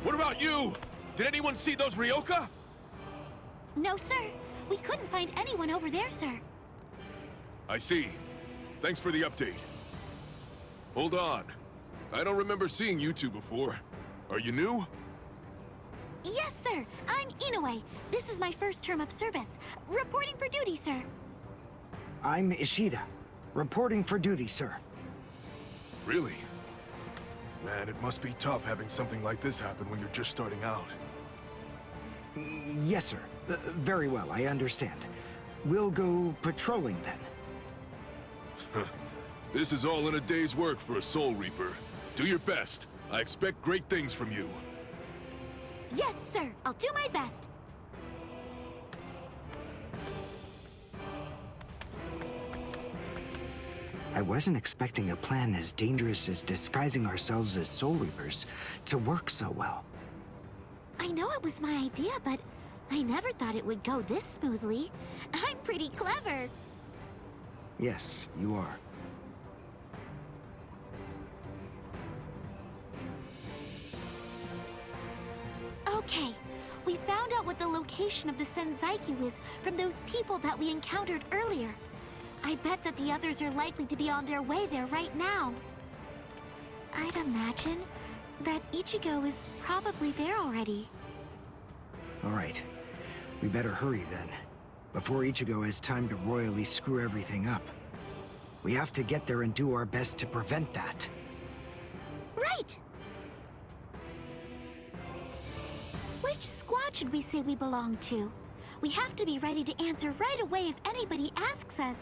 What about you? Did anyone see those Ryoka? No, sir. We couldn't find anyone over there, sir. I see. Thanks for the update. Hold on. I don't remember seeing you two before. Are you new? Yes, sir. I'm Inoue. This is my first term of service. Reporting for duty, sir. I'm Ishida. Reporting for duty, sir. Really? Man, it must be tough having something like this happen when you're just starting out. Yes, sir. Very well, I understand. We'll go patrolling then. This is all in a day's work for a Soul Reaper. Do your best. I expect great things from you. Yes, sir. I'll do my best. I wasn't expecting a plan as dangerous as disguising ourselves as Soul Reapers to work so well. I know it was my idea, but I never thought it would go this smoothly. I'm pretty clever. Yes, you are. Okay, we found out what the location of the Senzaikyu is from those people that we encountered earlier. I bet that the others are likely to be on their way there right now. I'd imagine that Ichigo is probably there already. All right. We better hurry then, before Ichigo has time to royally screw everything up. We have to get there and do our best to prevent that. Right! Which squad should we say we belong to? We have to be ready to answer right away if anybody asks us.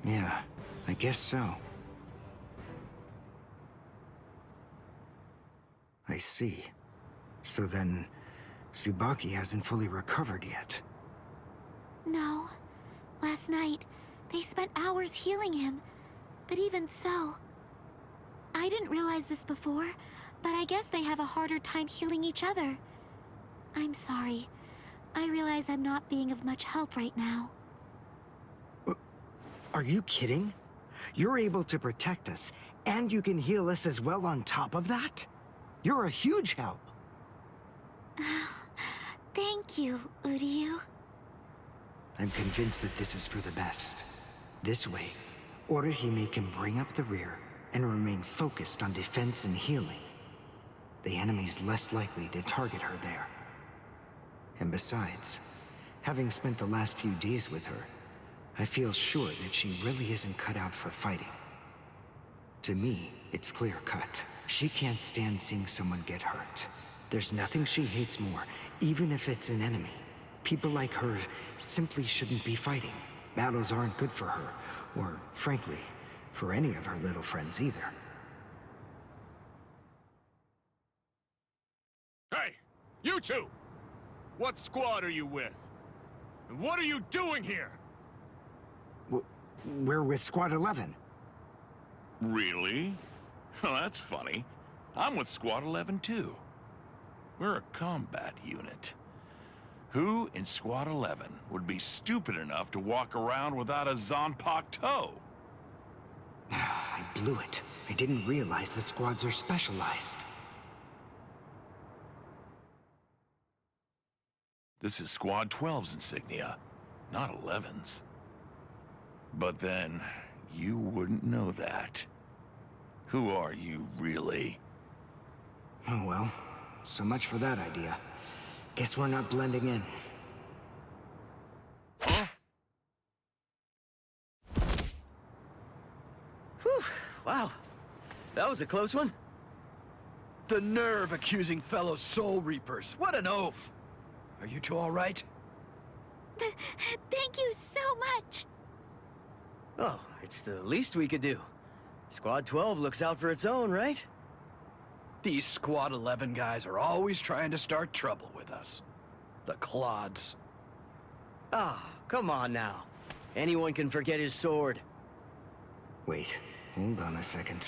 Yeah, I guess so. I see. So then, Tsubaki hasn't fully recovered yet. No. Last night, they spent hours healing him. But even so... I didn't realize this before, but I guess they have a harder time healing each other. I'm sorry. I realize I'm not being of much help right now. Are you kidding? You're able to protect us, and you can heal us as well on top of that? You're a huge help. Thank you, Uryu. I'm convinced that this is for the best. This way, Orihime can bring up the rear and remain focused on defense and healing. The enemy's less likely to target her there. And besides, having spent the last few days with her, I feel sure that she really isn't cut out for fighting. To me, it's clear-cut. She can't stand seeing someone get hurt. There's nothing she hates more, even if it's an enemy. People like her simply shouldn't be fighting. Battles aren't good for her, or, frankly, for any of her little friends either. Hey, you two! What squad are you with? And what are you doing here? We're with Squad 11. Really? Well, that's funny. I'm with Squad 11 too. We're a combat unit. Who in Squad 11 would be stupid enough to walk around without a Zanpakuto toe? I blew it. I didn't realize the squads are specialized. This is Squad 12's insignia, not 11's. But then, you wouldn't know that. Who are you, really? Oh well, so much for that idea. Guess we're not blending in. Huh? Whew, wow. That was a close one. The nerve accusing fellow Soul Reapers. What an oaf! Are you two all right? Thank you so much. Oh, it's the least we could do. Squad 12 looks out for its own, right? These Squad 11 guys are always trying to start trouble with us. The clods. Ah, come on now. Anyone can forget his sword. Wait, hold on a second.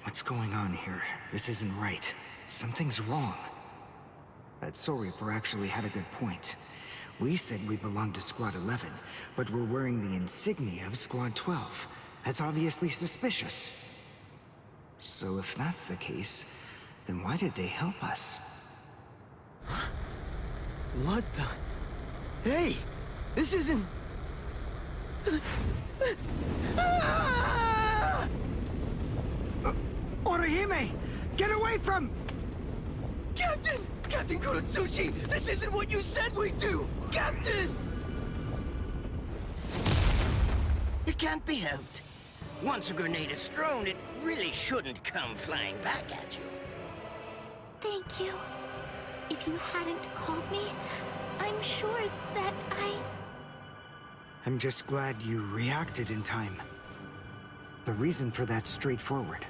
What's going on here? This isn't right. Something's wrong. That Soul Reaper actually had a good point. We said we belonged to Squad 11, but we're wearing the insignia of Squad 12. That's obviously suspicious. So if that's the case, then why did they help us? What the? Hey! This isn't... Orihime! Get away from... Captain! Captain Kurotsuchi! This isn't what you said we'd do! Captain! It can't be helped. Once a grenade is thrown, it really shouldn't come flying back at you. Thank you. If you hadn't called me, I'm sure that I'm just glad you reacted in time. The reason for that's straightforward.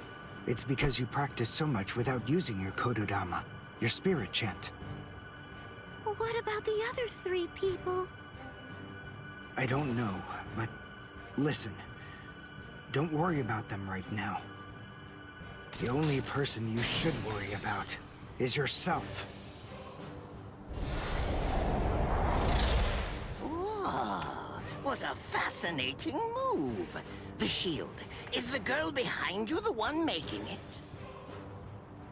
It's because you practice so much without using your Kododama, your spirit chant. What about the other 3 people? I don't know, but listen. Don't worry about them right now. The only person you should worry about is yourself. Oh, what a fascinating move. The shield. Is the girl behind you the one making it?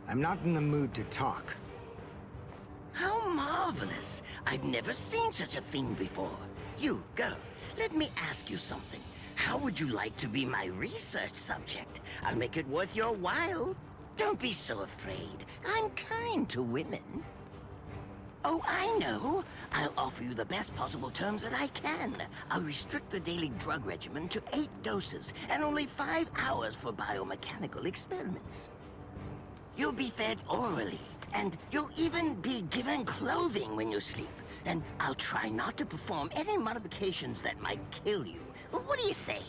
I'm not in the mood to talk. How marvelous. I've never seen such a thing before. You, girl, let me ask you something. How would you like to be my research subject? I'll make it worth your while. Don't be so afraid. I'm kind to women. Oh, I know. I'll offer you the best possible terms that I can. I'll restrict the daily drug regimen to 8 doses and only 5 hours for biomechanical experiments. You'll be fed orally, and you'll even be given clothing when you sleep. And I'll try not to perform any modifications that might kill you. What do you say?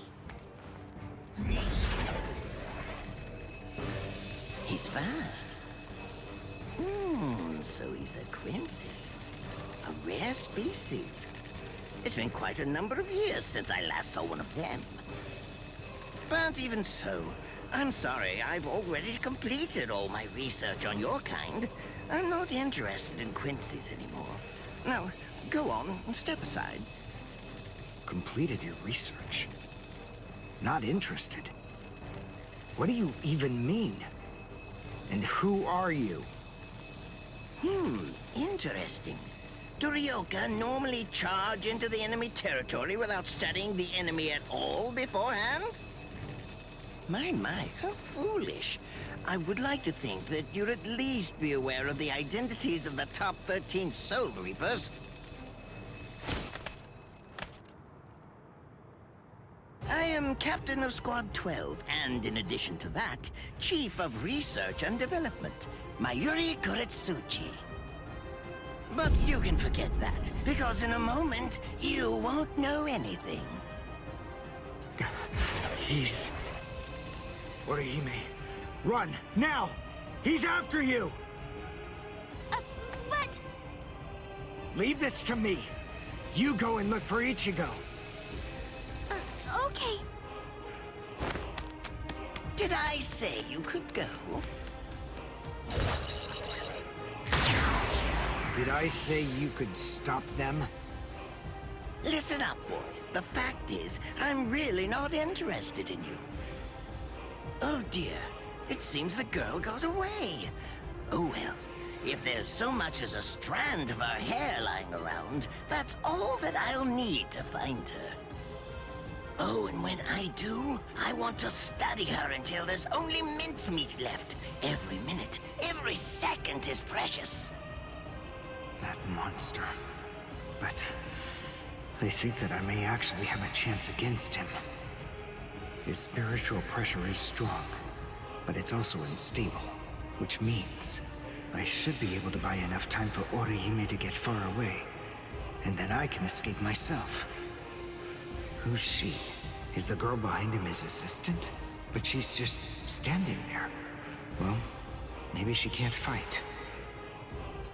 He's fast. So he's a Quincy. A rare species. It's been quite a number of years since I last saw one of them. But even so, I'm sorry, I've already completed all my research on your kind. I'm not interested in Quincy's anymore. Now, go on, step aside. Completed your research? Not interested? What do you even mean? And who are you? Interesting. Do Ryoka normally charge into the enemy territory without studying the enemy at all beforehand? My, how foolish. I would like to think that you'd at least be aware of the identities of the top 13 Soul Reapers. I am Captain of Squad 12, and in addition to that, Chief of Research and Development, Mayuri Kurotsuchi. But you can forget that, because in a moment, you won't know anything. He's... Orihime, run, now! He's after you! But... Leave this to me. You go and look for Ichigo. Okay. Did I say you could go? Did I say you could stop them? Listen up, boy. The fact is, I'm really not interested in you. Oh dear, it seems the girl got away. Oh well, if there's so much as a strand of her hair lying around, that's all that I'll need to find her. Oh, and when I do, I want to study her until there's only mincemeat left. Every minute, every second is precious. That monster. But I think that I may actually have a chance against him. His spiritual pressure is strong, but it's also unstable, which means I should be able to buy enough time for Orihime to get far away, and then I can escape myself. Who's she? Is the girl behind him his assistant? But she's just standing there. Well, maybe she can't fight.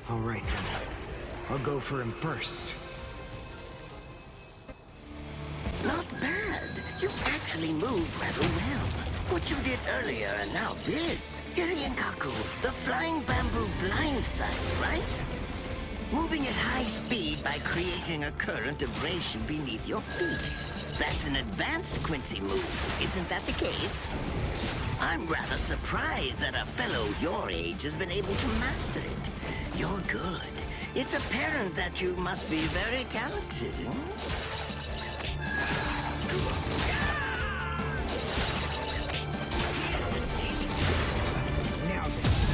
All right then. I'll go for him first. Not bad. You actually move rather well. What you did earlier and now this. Hirienkaku, the flying bamboo blindside, right? Moving at high speed by creating a current of reishi beneath your feet. That's an advanced Quincy move, isn't that the case? I'm rather surprised that a fellow your age has been able to master it. You're good. It's apparent that you must be very talented. Now then,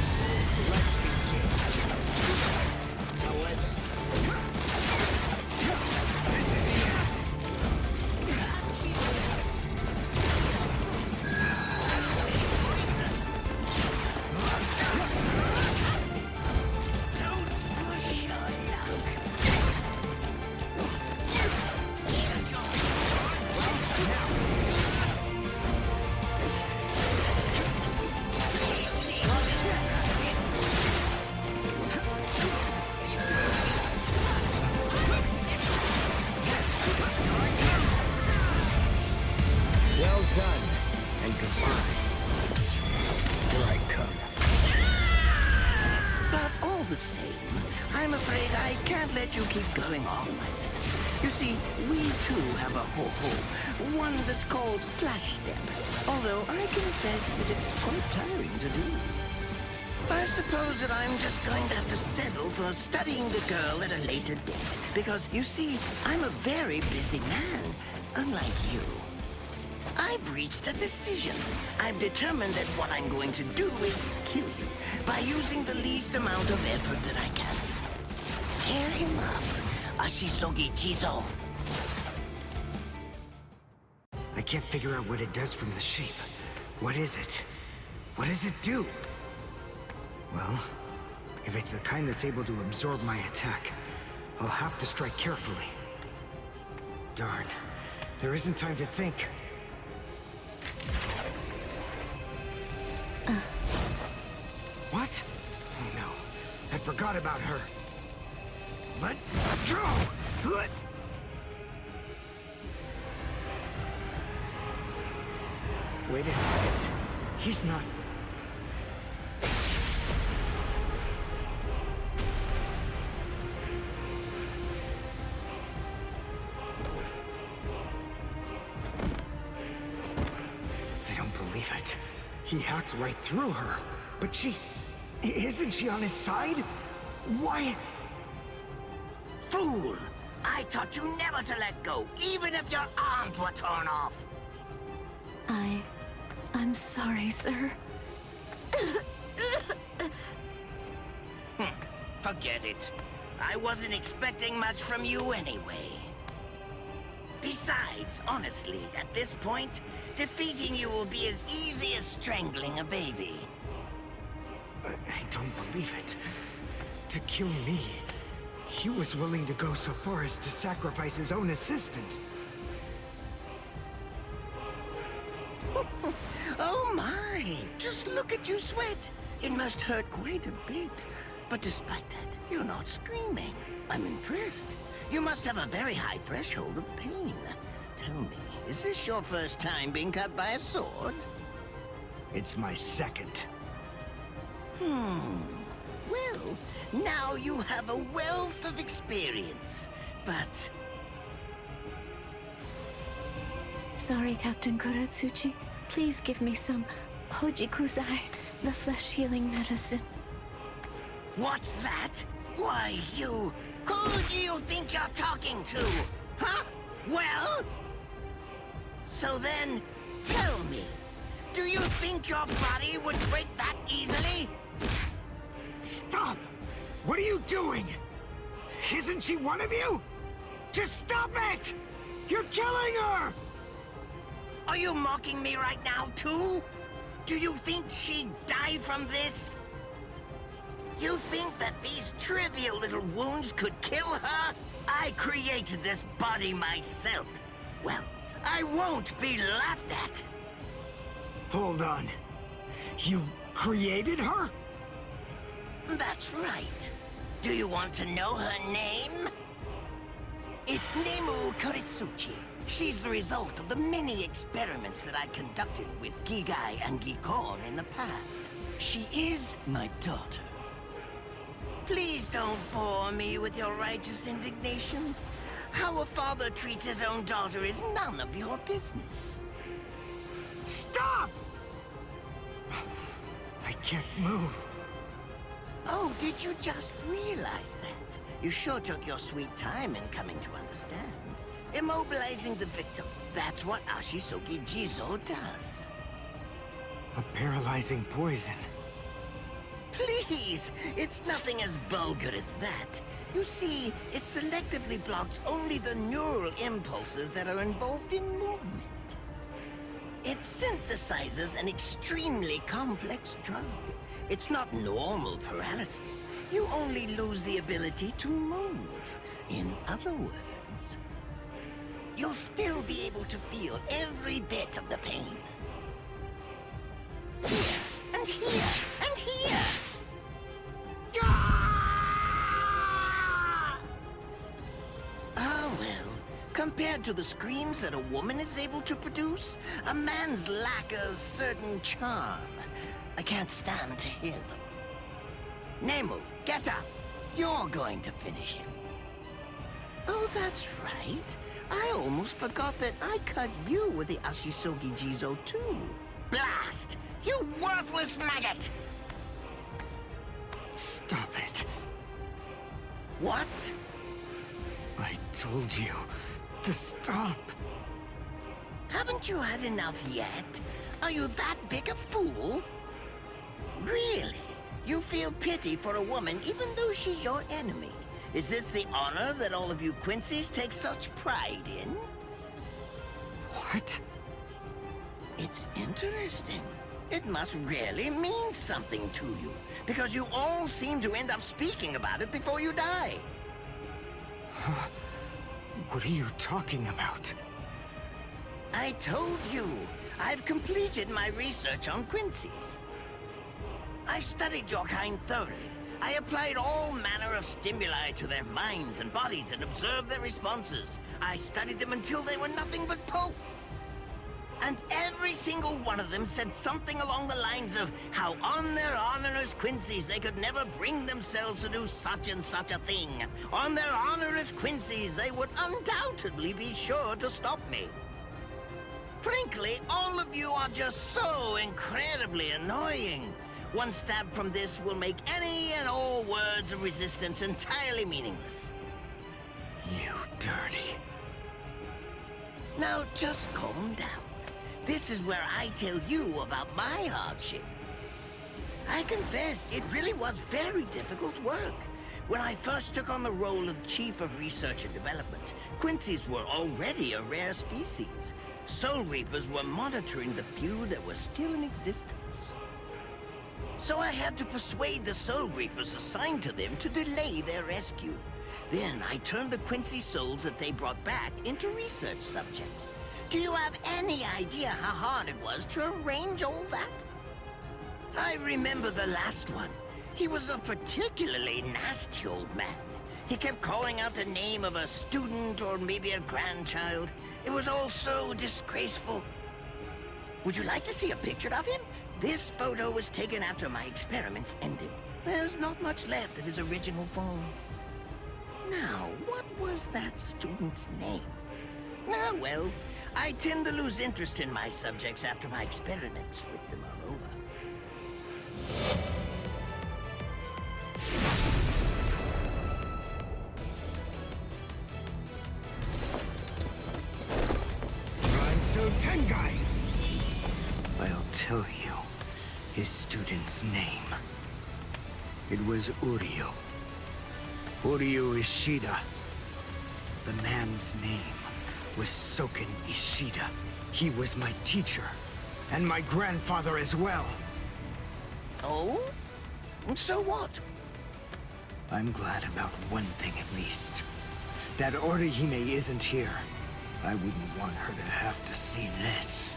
let's begin. How was it? This is the end. Don't push your luck. Well done, and goodbye. Here I come. But all the same, I'm afraid I can't let you keep going on like that. You see, we too have a ho-ho, one that's called Flash Step. Although I confess that it's quite tiring to do. I suppose that I'm just going to have to settle for studying the girl at a later date. Because, you see, I'm a very busy man, unlike you. I've reached a decision. I've determined that what I'm going to do is kill you by using the least amount of effort that I can. Tear him up. Ashisogi Chizo. I can't figure out what it does from the shape. What is it? What does it do? Well, if it's the kind that's able to absorb my attack, I'll have to strike carefully. Darn, there isn't time to think. What? Oh no, I forgot about her. Let go! Let... Wait a second. He's not... I don't believe it. He hacked right through her. But she... Isn't she on his side? Why... Fool! I taught you never to let go, even if your arms were torn off. I'm sorry, sir. Forget it. I wasn't expecting much from you anyway. Besides, honestly, at this point, defeating you will be as easy as strangling a baby. I don't believe it. To kill me, he was willing to go so far as to sacrifice his own assistant. Oh my! Just look at you sweat! It must hurt quite a bit. But despite that, you're not screaming. I'm impressed. You must have a very high threshold of pain. Tell me, is this your first time being cut by a sword? It's my second. Well, now you have a wealth of experience. But Sorry, Captain Kuratsuchi. Please give me some Hojikuzai, the flesh-healing medicine. what's that? Why, you... Who do you think you're talking to? Huh? Well? So then, tell me, do you think your body would break that easily? Stop! What are you doing? Isn't she one of you? Just stop it! You're killing her! Are you mocking me right now, too? Do you think she'd die from this? You think that these trivial little wounds could kill her? I created this body myself. Well, I won't be laughed at. Hold on. You created her? That's right. Do you want to know her name? It's Nemu Kuritsuchi. She's the result of the many experiments that I conducted with Gigai and Gikon in the past. She is my daughter. Please don't bore me with your righteous indignation. How a father treats his own daughter is none of your business. Stop! I can't move. Oh, did you just realize that? You sure took your sweet time in coming to understand. Immobilizing the victim. That's what Ashisogi Jizo does. A paralyzing poison. Please! It's nothing as vulgar as that. You see, it selectively blocks only the neural impulses that are involved in movement. It synthesizes an extremely complex drug. It's not normal paralysis. You only lose the ability to move. In other words, you'll still be able to feel every bit of the pain. Here, and here, and here! Ah, well, compared to the screams that a woman is able to produce, a man's lack a certain charm. I can't stand to hear them. Nemu, get up! You're going to finish him. Oh, that's right. I almost forgot that I cut you with the Ashisogi Jizo too. Blast! You worthless maggot! Stop it. What? I told you to stop. Haven't you had enough yet? Are you that big a fool? Really? You feel pity for a woman even though she's your enemy? Is this the honor that all of you Quincy's take such pride in? What? It's interesting. It must really mean something to you, because you all seem to end up speaking about it before you die. What are you talking about? I told you, I've completed my research on Quincy's. I studied your kind thoroughly. I applied all manner of stimuli to their minds and bodies and observed their responses. I studied them until they were nothing but pulp. And every single one of them said something along the lines of how on their honor as Quincy's they could never bring themselves to do such and such a thing. On their honor as Quincy's they would undoubtedly be sure to stop me. Frankly, all of you are just so incredibly annoying. One stab from this will make any and all words of resistance entirely meaningless. You dirty. Now just calm down. This is where I tell you about my hardship. I confess, it really was very difficult work. When I first took on the role of Chief of Research and Development, Quincy's were already a rare species. Soul Reapers were monitoring the few that were still in existence. So I had to persuade the Soul Reapers assigned to them to delay their rescue. Then I turned the Quincy souls that they brought back into research subjects. Do you have any idea how hard it was to arrange all that? I remember the last one. He was a particularly nasty old man. He kept calling out the name of a student or maybe a grandchild. It was all so disgraceful. Would you like to see a picture of him? This photo was taken after my experiments ended. There's not much left of his original form. Now, what was that student's name? Ah, well, I tend to lose interest in my subjects after my experiments with them are over. Ranso Tengai! I'll tell you his student's name. It was Uryu. Uryu Ishida. The man's name was Soken Ishida. He was my teacher, and my grandfather as well. Oh? So what? I'm glad about one thing at least. That Orihime isn't here. I wouldn't want her to have to see this.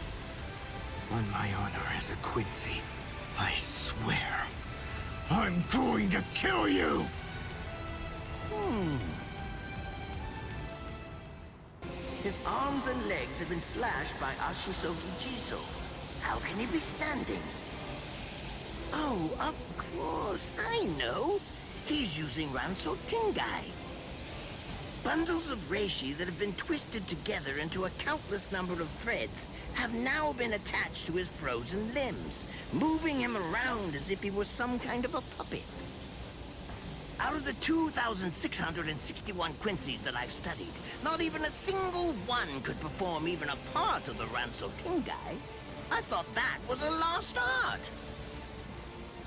On my honor as a Quincy, I swear, I'm going to kill you! His arms and legs have been slashed by Ashisogi Jizo. How can he be standing? Oh, of course, I know. He's using Ranso Tengai. Bundles of reishi that have been twisted together into a countless number of threads have now been attached to his frozen limbs, moving him around as if he was some kind of a puppet. Out of the 2,661 Quincy's that I've studied, not even a single one could perform even a part of the Ranso Tingai. I thought that was a lost art.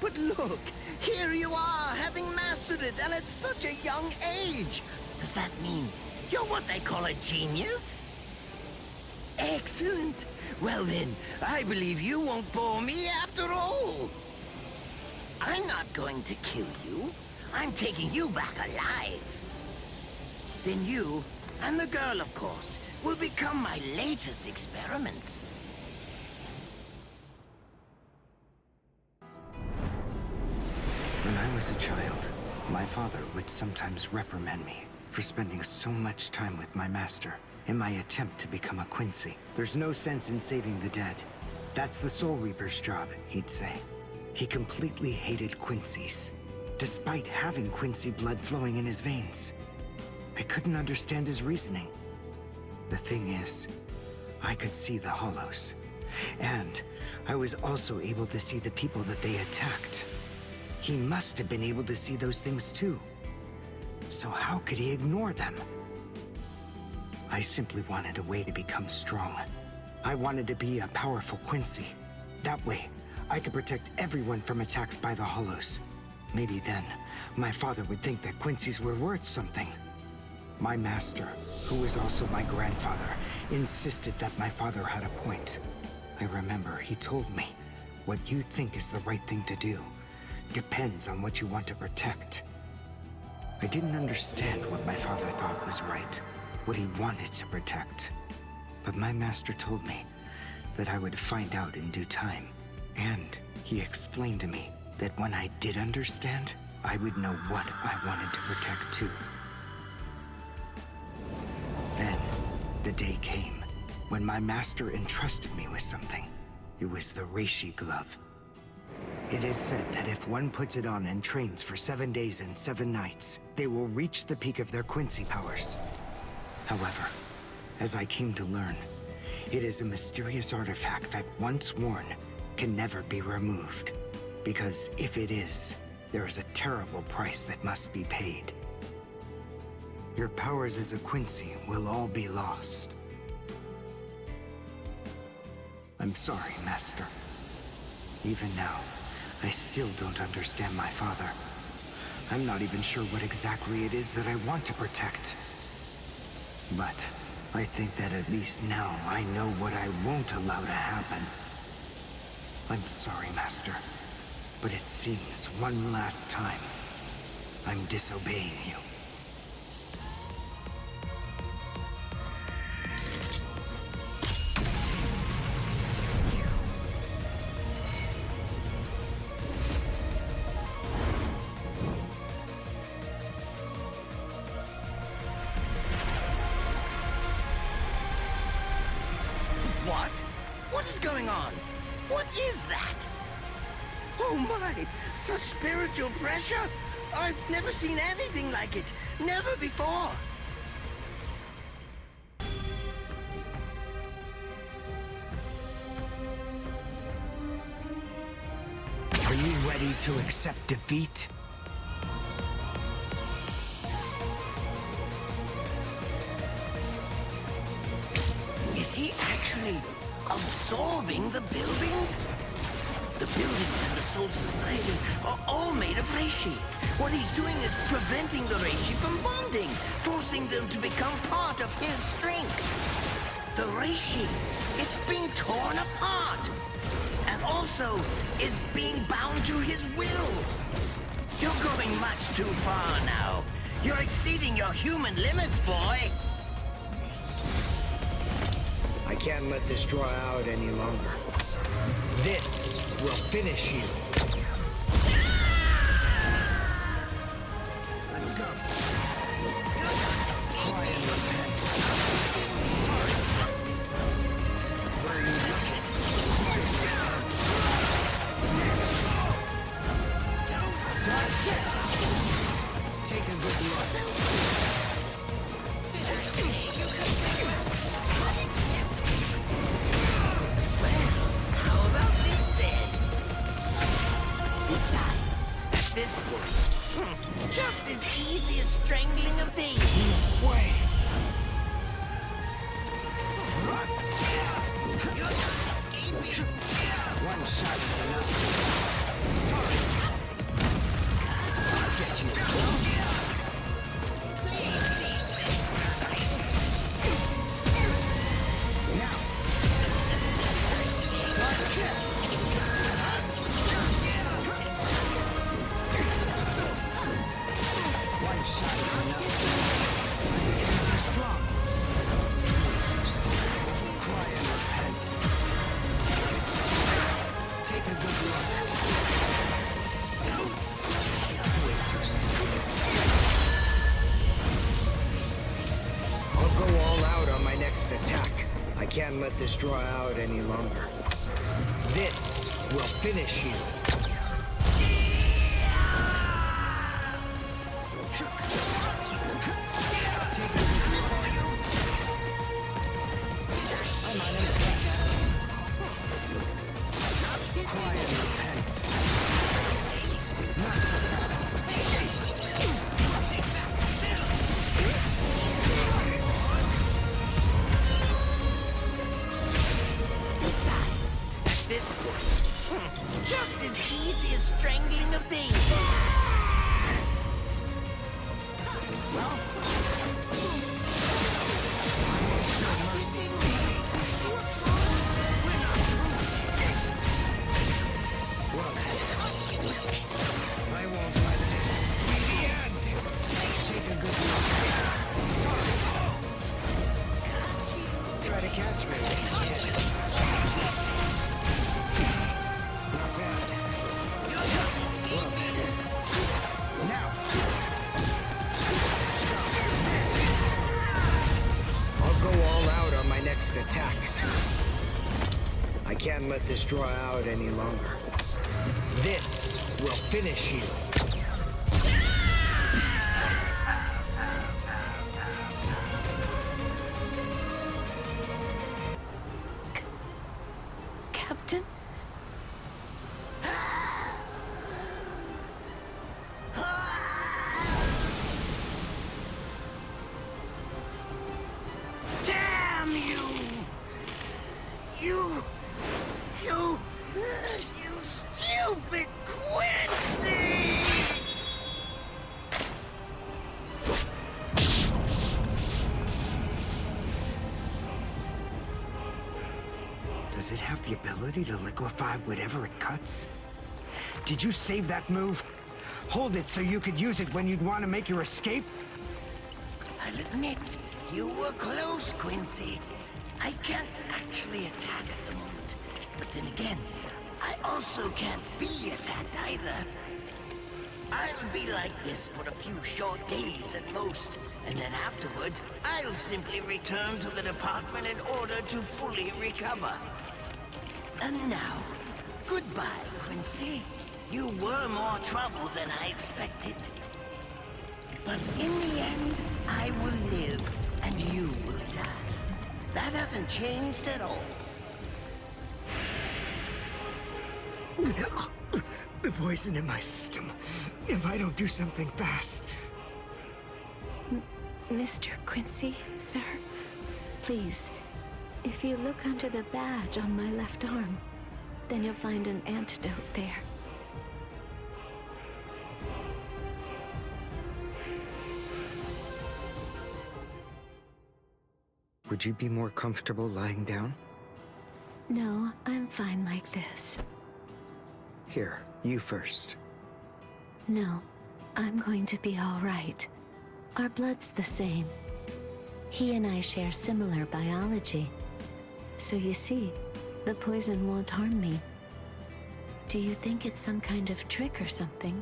But look, here you are, having mastered it, and at such a young age. Does that mean you're what they call a genius? Excellent. Well then, I believe you won't bore me after all. I'm not going to kill you. I'm taking you back alive. Then you, and the girl of course, will become my latest experiments. When I was a child, my father would sometimes reprimand me for spending so much time with my master in my attempt to become a Quincy. There's no sense in saving the dead. That's the Soul Reaper's job, he'd say. He completely hated Quincy's, despite having Quincy blood flowing in his veins. I couldn't understand his reasoning. The thing is, I could see the hollows, and I was also able to see the people that they attacked. He must have been able to see those things too. So how could he ignore them? I simply wanted a way to become strong. I wanted to be a powerful Quincy. That way, I could protect everyone from attacks by the hollows. Maybe then, my father would think that Quincy's were worth something. My master, who was also my grandfather, insisted that my father had a point. I remember he told me, what you think is the right thing to do depends on what you want to protect. I didn't understand what my father thought was right, what he wanted to protect. But my master told me that I would find out in due time. And he explained to me that when I did understand, I would know what I wanted to protect too. Then, the day came when my master entrusted me with something. It was the Reishi glove. It is said that if one puts it on and trains for 7 days and 7 nights, they will reach the peak of their Quincy powers. However, as I came to learn, it is a mysterious artifact that once worn can never be removed. Because if it is, there is a terrible price that must be paid. Your powers as a Quincy will all be lost. I'm sorry, Master. Even now, I still don't understand my father. I'm not even sure what exactly it is that I want to protect. But I think that at least now I know what I won't allow to happen. I'm sorry, Master, but it seems one last time I'm disobeying you. What? What is going on? What is that? Oh my! Such spiritual pressure! I've never seen anything like it! Never before! Are you ready to accept defeat? Is he actually absorbing the buildings? The buildings and the Soul Society are all made of reishi. What he's doing is preventing the reishi from bonding, forcing them to become part of his strength. The reishi, it's being torn apart, and also is being bound to his will. You're going much too far now. You're exceeding your human limits, boy. I can't let this draw out any longer. This will finish you. Let's go. Try and repent. Sorry. Where are you looking? Repent. Watch this. Take a good look. this point, just as easy as strangling a baby. Way! You're not escaping. One shot is enough. Sorry. I'll get you. Now. Watch this. One shot is enough. I'm getting too strong. Too slow. Cry and repent. Take a good look. Way too slow. I'll go all out on my next attack. I can't let this draw out any longer. This will finish you. Take a good look. I'm unimpressed. Cry and repent. Not so fast. Besides, at this point, just as easy as strangling a baby. Well then, I won't let this be the end. Take a good look. Sorry. Try to catch me. Not bad. Well then. Now. I'll go all out on my next attack. I can't let this draw out any longer. This will finish you. Captain? Damn you! You stupid Quincy! Does it have the ability to liquefy whatever it cuts? Did you save that move? Hold it so you could use it when you'd want to make your escape? I'll admit, you were close, Quincy. I can't actually attack at the moment, but then again, I also can't be attacked either. I'll be like this for a few short days at most, and then afterward, I'll simply return to the department in order to fully recover. And now, goodbye, Quincy. You were more trouble than I expected. But in the end, I will live, and you will die. That hasn't changed at all. The poison in my system. If I don't do something fast. Mr. Quincy, sir, please, if you look under the badge on my left arm, then you'll find an antidote there. Would you be more comfortable lying down? No, I'm fine like this. Here, you first. No, I'm going to be all right. Our blood's the same. He and I share similar biology. So you see, the poison won't harm me. Do you think it's some kind of trick or something?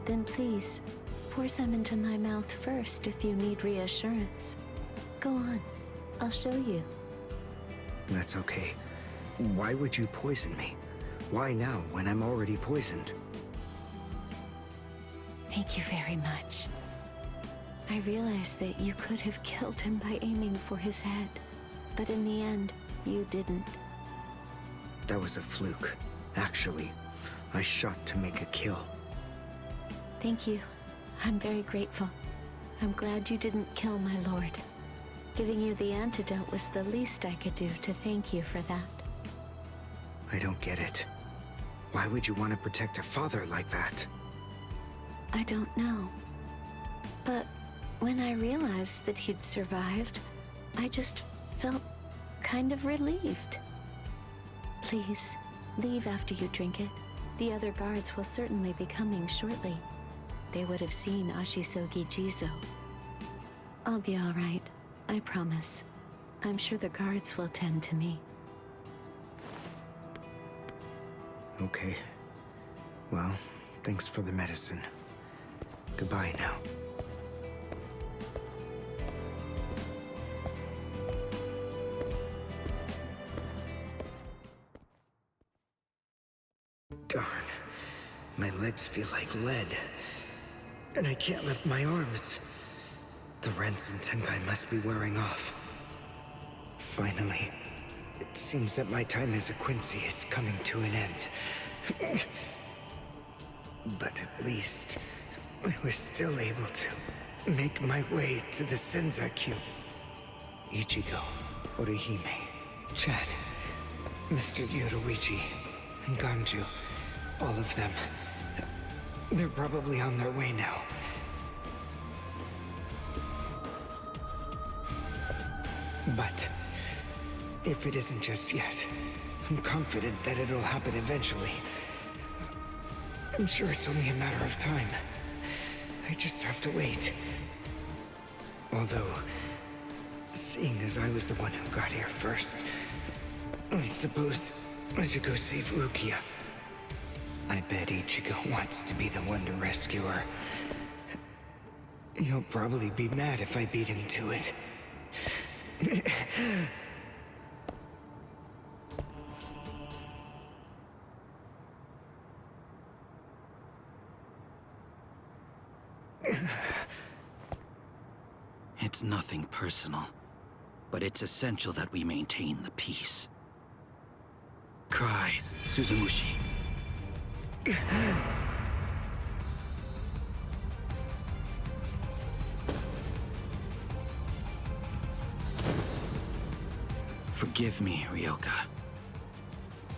Then please, pour some into my mouth first if you need reassurance. Go on, I'll show you. That's okay. Why would you poison me? Why now, when I'm already poisoned? Thank you very much. I realized that you could have killed him by aiming for his head, but in the end, you didn't. That was a fluke. Actually, I shot to make a kill. Thank you. I'm very grateful. I'm glad you didn't kill my lord. Giving you the antidote was the least I could do to thank you for that. I don't get it. Why would you want to protect a father like that? I don't know. But when I realized that he'd survived, I just felt kind of relieved. Please, leave after you drink it. The other guards will certainly be coming shortly. They would have seen Ashisogi Jizo. I'll be all right, I promise. I'm sure the guards will tend to me. Okay. Well, thanks for the medicine. Goodbye now. Darn. My legs feel like lead. And I can't lift my arms. The rents in Tenkai must be wearing off. Finally, it seems that my time as a Quincy is coming to an end. But at least, I was still able to make my way to the Senzakyu. Ichigo, Orihime, Chad, Mr. Yoruichi, and Ganju, all of them. They're probably on their way now. But if it isn't just yet, I'm confident that it'll happen eventually. I'm sure it's only a matter of time. I just have to wait. Although, seeing as I was the one who got here first, I suppose I should go save Rukia. I bet Ichigo wants to be the one to rescue her. He'll probably be mad if I beat him to it. It's nothing personal, but it's essential that we maintain the peace. Cry, Suzumushi. Forgive me, Ryoka.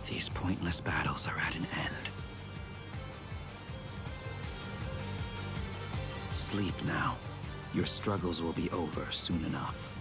These pointless battles are at an end. Sleep now. Your struggles will be over soon enough.